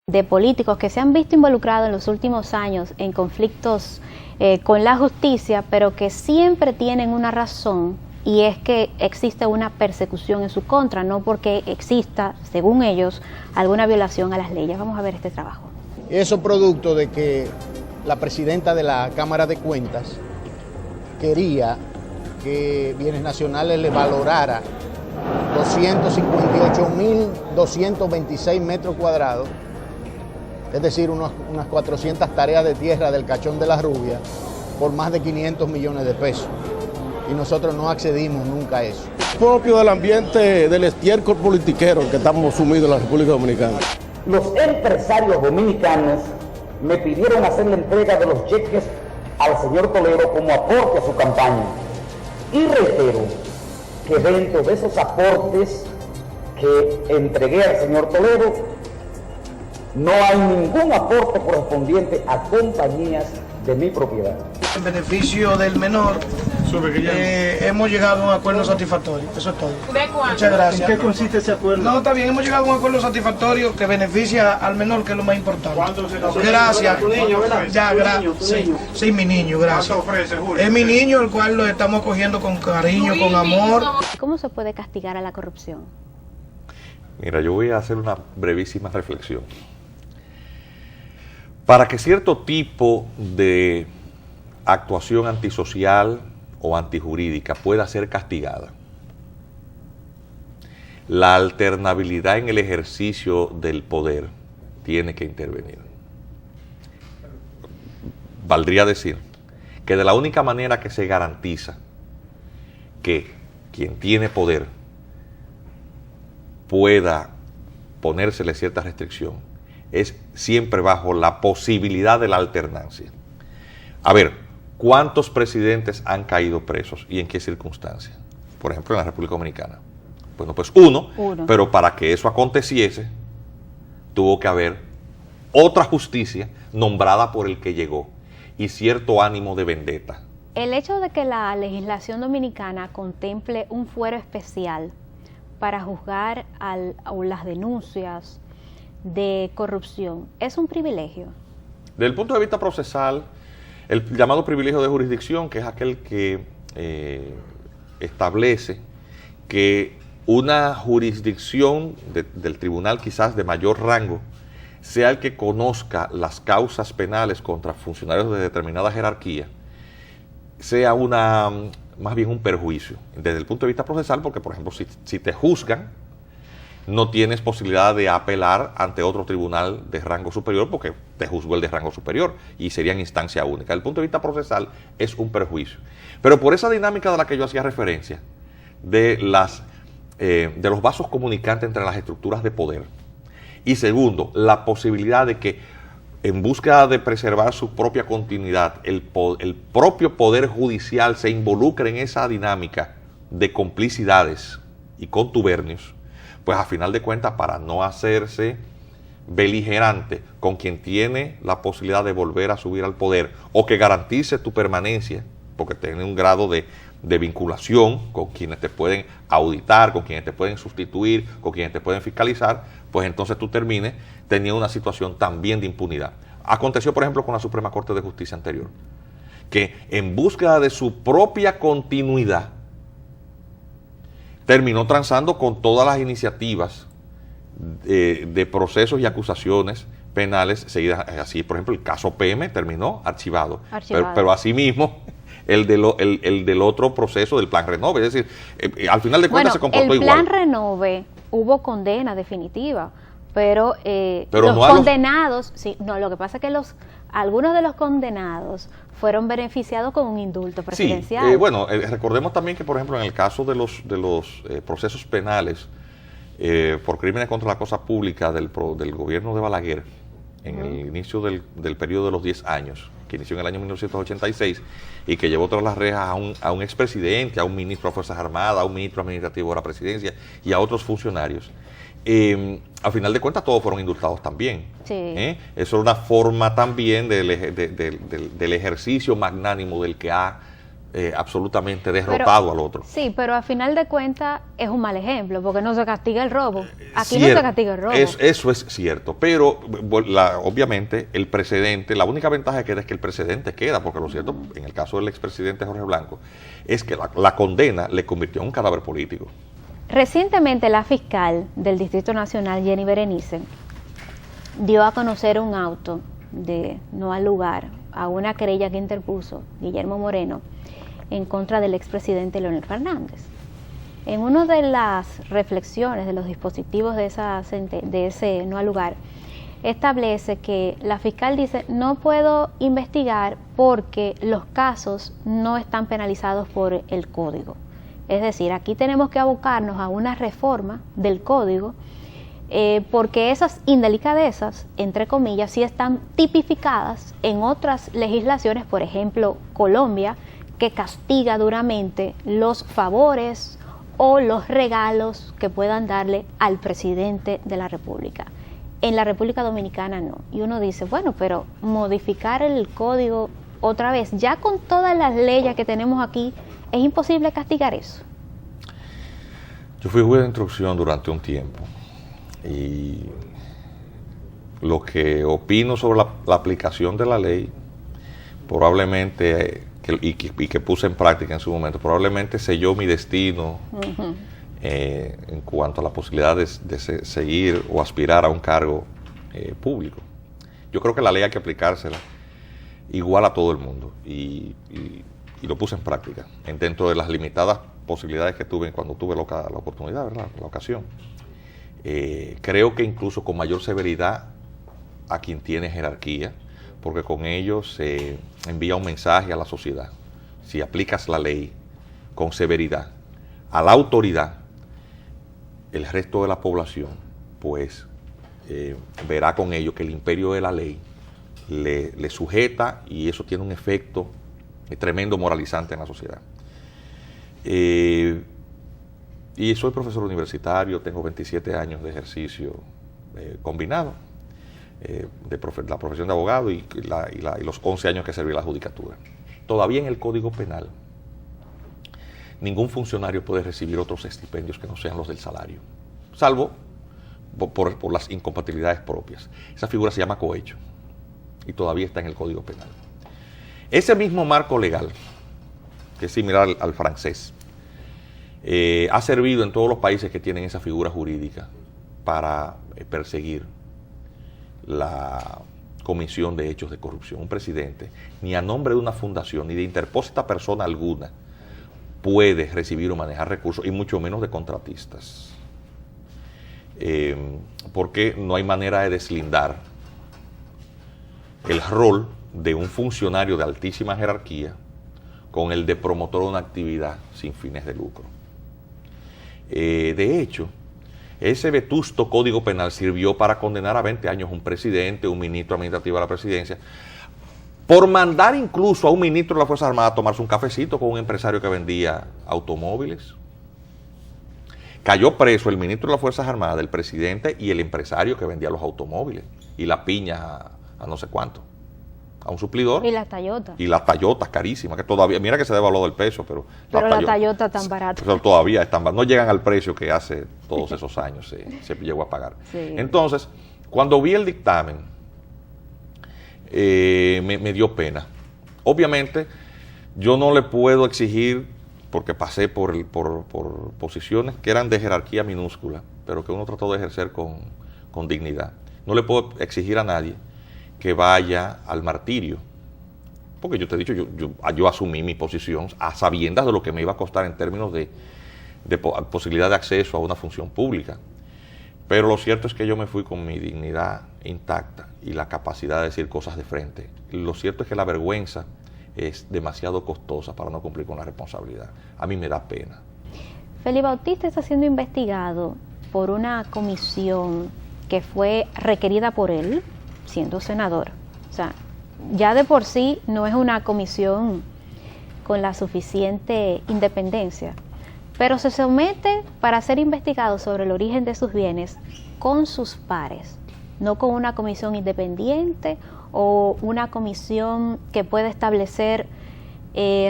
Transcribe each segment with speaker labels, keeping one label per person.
Speaker 1: de políticos que se han visto involucrados en los últimos años en conflictos con la justicia, pero que siempre tienen una razón, y es que existe una persecución en su contra, no porque exista, según ellos, alguna violación a las leyes. Vamos a ver este trabajo.
Speaker 2: Eso producto de que la presidenta de la Cámara de Cuentas quería que Bienes Nacionales le valorara 258.226 metros cuadrados, es decir, unas 400 tareas de tierra del Cachón de la Rubia, por más de 500 millones de pesos. Y nosotros no accedimos nunca a eso.
Speaker 3: Propio del ambiente del estiércol politiquero en que estamos sumidos en la República Dominicana.
Speaker 4: Los empresarios dominicanos me pidieron hacer la entrega de los cheques al señor Toledo como aporte a su campaña. Y reitero que dentro de esos aportes que entregué al señor Toledo, no hay ningún aporte correspondiente a compañías de mi propiedad.
Speaker 5: En beneficio del menor, hemos llegado a un acuerdo satisfactorio. Eso es todo. Muchas gracias.
Speaker 6: ¿En qué consiste ese acuerdo?
Speaker 5: No, está bien, hemos llegado a un acuerdo satisfactorio que beneficia al menor, que es lo más importante.
Speaker 6: ¿Cuánto se ofrece?
Speaker 5: Gracias.
Speaker 6: ¿Tu niño, verdad?
Speaker 5: Ya, gracias. Sí, mi niño, gracias.
Speaker 6: ¿Cuánto ofrece, Julio?
Speaker 5: Es mi niño, el cual lo estamos cogiendo con cariño, con amor.
Speaker 1: ¿Cómo se puede castigar a la corrupción?
Speaker 7: Mira, yo voy a hacer una brevísima reflexión. Para que cierto tipo de actuación antisocial o antijurídica pueda ser castigada, la alternabilidad en el ejercicio del poder tiene que intervenir. Valdría decir que de la única manera que se garantiza que quien tiene poder pueda ponérsele cierta restricción es siempre bajo la posibilidad de la alternancia. A ver, ¿cuántos presidentes han caído presos y en qué circunstancias? Por ejemplo, en la República Dominicana. Bueno, pues uno, pero para que eso aconteciese, tuvo que haber otra justicia nombrada por el que llegó y cierto ánimo de vendetta.
Speaker 1: El hecho de que la legislación dominicana contemple un fuero especial para juzgar las denuncias de corrupción, ¿es un privilegio?
Speaker 7: Desde el punto de vista procesal, el llamado privilegio de jurisdicción, que es aquel que establece que una jurisdicción del tribunal quizás de mayor rango sea el que conozca las causas penales contra funcionarios de determinada jerarquía, sea más bien un perjuicio desde el punto de vista procesal, porque por ejemplo si te juzgan, no tienes posibilidad de apelar ante otro tribunal de rango superior porque te juzgó el de rango superior y sería en instancia única. Desde el punto de vista procesal es un perjuicio. Pero por esa dinámica de la que yo hacía referencia, de los vasos comunicantes entre las estructuras de poder, y segundo, la posibilidad de que en búsqueda de preservar su propia continuidad, el propio poder judicial se involucre en esa dinámica de complicidades y contubernios, pues a final de cuentas, para no hacerse beligerante con quien tiene la posibilidad de volver a subir al poder o que garantice tu permanencia, porque tiene un grado de vinculación con quienes te pueden auditar, con quienes te pueden sustituir, con quienes te pueden fiscalizar, pues entonces tú termines teniendo una situación también de impunidad. Aconteció, por ejemplo, con la Suprema Corte de Justicia anterior, que en búsqueda de su propia continuidad, terminó transando con todas las iniciativas de procesos y acusaciones penales seguidas. Así, por ejemplo, el caso PM terminó archivado. Pero asimismo, el del otro proceso del Plan Renove. Es decir, al final de cuentas se comportó igual.
Speaker 1: El Plan Renove hubo condena definitiva, pero los
Speaker 7: no
Speaker 1: condenados, lo que pasa es que algunos de los condenados fueron beneficiados con un indulto presidencial.
Speaker 7: Sí, recordemos también que, por ejemplo, en el caso de los procesos penales por crímenes contra la cosa pública del gobierno de Balaguer, en el inicio del periodo de los 10 años, que inició en el año 1986 y que llevó tras las rejas a un expresidente, a un ministro de Fuerzas Armadas, a un ministro administrativo de la presidencia y a otros funcionarios. Al final de cuentas todos fueron indultados también.
Speaker 1: Sí.
Speaker 7: Eso es una forma también del ejercicio magnánimo del que ha absolutamente derrotado al otro.
Speaker 1: Sí, pero a final de cuentas es un mal ejemplo, porque no se castiga el robo. Aquí no se castiga el robo.
Speaker 7: Eso es cierto, pero obviamente el precedente, la única ventaja que queda es que el precedente queda, porque lo cierto, en el caso del expresidente Jorge Blanco, es que la condena le convirtió en un cadáver político.
Speaker 1: Recientemente la fiscal del Distrito Nacional, Jenny Berenice, dio a conocer un auto de no al lugar a una querella que interpuso Guillermo Moreno en contra del expresidente Leonel Fernández. En una de las reflexiones de los dispositivos de ese no al lugar, establece que la fiscal dice: no puedo investigar porque los casos no están penalizados por el código. Es decir, aquí tenemos que abocarnos a una reforma del código porque esas indelicadezas, entre comillas, sí están tipificadas en otras legislaciones, por ejemplo, Colombia, que castiga duramente los favores o los regalos que puedan darle al presidente de la República. En la República Dominicana no. Y uno dice, bueno, pero modificar el código otra vez, ya con todas las leyes que tenemos aquí, es imposible castigar eso.
Speaker 7: Yo fui juez de instrucción durante un tiempo y lo que opino sobre la aplicación de la ley, probablemente, y que puse en práctica en su momento, probablemente selló mi destino en cuanto a la posibilidad de seguir o aspirar a un cargo público. Yo creo que la ley hay que aplicársela igual a todo el mundo y lo puse en práctica dentro de las limitadas posibilidades que tuve cuando tuve la oportunidad, ¿verdad? La ocasión. Creo que incluso con mayor severidad a quien tiene jerarquía, porque con ello se envía un mensaje a la sociedad. Si aplicas la ley con severidad a la autoridad, el resto de la población pues verá con ello que el imperio de la ley le sujeta, y eso tiene un efecto tremendo moralizante en la sociedad. Y soy profesor universitario, tengo 27 años de ejercicio combinado, la profesión de abogado y los 11 años que serví en la judicatura. Todavía en el Código Penal, ningún funcionario puede recibir otros estipendios que no sean los del salario, salvo por las incompatibilidades propias. Esa figura se llama cohecho y todavía está en el Código Penal. Ese mismo marco legal, que es similar al francés, ha servido en todos los países que tienen esa figura jurídica para perseguir la comisión de hechos de corrupción. Un presidente, ni a nombre de una fundación, ni de interpósita persona alguna, puede recibir o manejar recursos, y mucho menos de contratistas. Porque no hay manera de deslindar el rol de un funcionario de altísima jerarquía con el de promotor de una actividad sin fines de lucro. De hecho, ese vetusto Código Penal sirvió para condenar a 20 años a un presidente, un ministro administrativo de la presidencia, por mandar incluso a un ministro de la Fuerza Armada a tomarse un cafecito con un empresario que vendía automóviles. Cayó preso el ministro de las Fuerzas Armadas, el presidente y el empresario que vendía los automóviles y la piña a no sé cuánto, a un suplidor.
Speaker 1: Y las Toyotas.
Speaker 7: Y las Toyotas carísimas, que todavía, mira que se devaluó el peso, pero
Speaker 1: las Toyotas tan baratas.
Speaker 7: Pero todavía están baratas, no llegan al precio que hace todos esos años se llegó a pagar. Sí. Entonces, cuando vi el dictamen, me dio pena. Obviamente, yo no le puedo exigir, porque pasé por posiciones que eran de jerarquía minúscula, pero que uno trató de ejercer con dignidad. No le puedo exigir a nadie que vaya al martirio, porque yo te he dicho, yo asumí mi posición a sabiendas de lo que me iba a costar en términos de posibilidad de acceso a una función pública. Pero lo cierto es que yo me fui con mi dignidad intacta y la capacidad de decir cosas de frente. Lo cierto es que la vergüenza es demasiado costosa para no cumplir con la responsabilidad. A mí me da pena.
Speaker 1: Félix Bautista está siendo investigado por una comisión que fue requerida por él, siendo senador. O sea, ya de por sí no es una comisión con la suficiente independencia, pero se somete para ser investigado sobre el origen de sus bienes con sus pares, no con una comisión independiente o una comisión que pueda establecer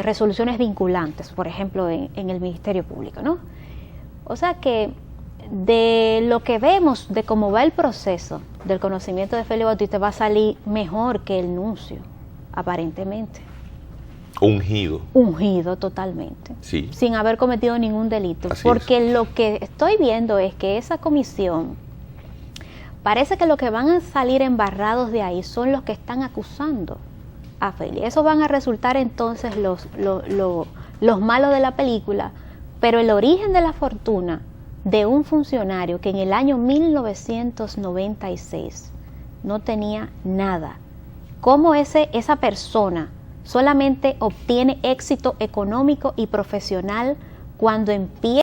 Speaker 1: resoluciones vinculantes, por ejemplo, en el Ministerio Público, ¿no? O sea que de lo que vemos, de cómo va el proceso del conocimiento de Félix Bautista, va a salir mejor que el nuncio, aparentemente.
Speaker 7: Ungido.
Speaker 1: Ungido totalmente,
Speaker 7: Sí.
Speaker 1: sin haber cometido ningún delito.
Speaker 7: Así
Speaker 1: porque lo que estoy viendo es que esa comisión, parece que los que van a salir embarrados de ahí son los que están acusando a Félix. Esos van a resultar entonces los malos de la película, pero el origen de la fortuna de un funcionario que en el año 1996 no tenía nada, cómo esa persona solamente obtiene éxito económico y profesional cuando empieza